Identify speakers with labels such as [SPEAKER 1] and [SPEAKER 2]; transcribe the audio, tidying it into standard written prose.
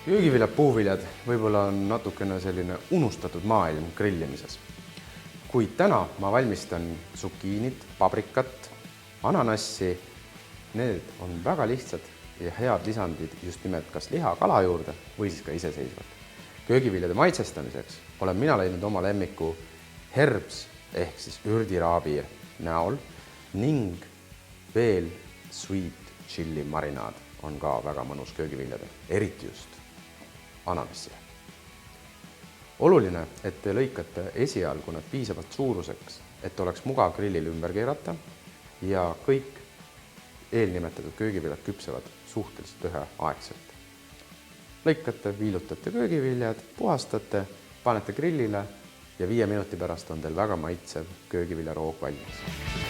[SPEAKER 1] Köögiviljad, puuviljad võib-olla on natukene selline unustatud maailm grillimises. Kuid täna ma valmistan zukiinit, paprikat, ananassi. Need on väga lihtsad ja head lisandid just nimelt kas liha kala juurde või siis ka iseseisvalt. Köögiviljade maitsestamiseks olen mina leidnud oma lemmiku herbs ehk siis ürdiraabi näol ning veel sweet chili marinaad on ka väga mõnus köögiviljadel, eriti just ananassile. Oluline, et te lõikate esialgu nad piisavalt suuruseks, et oleks mugav grillil ümber keerata ja kõik eelnimetatud köögiviljad küpsevad suhteliselt üheaegselt. Lõikate, viilutate köögiviljad, puhastate, panete grillile ja 5 minuti pärast on teil väga maitsev köögiviljaroog valmis.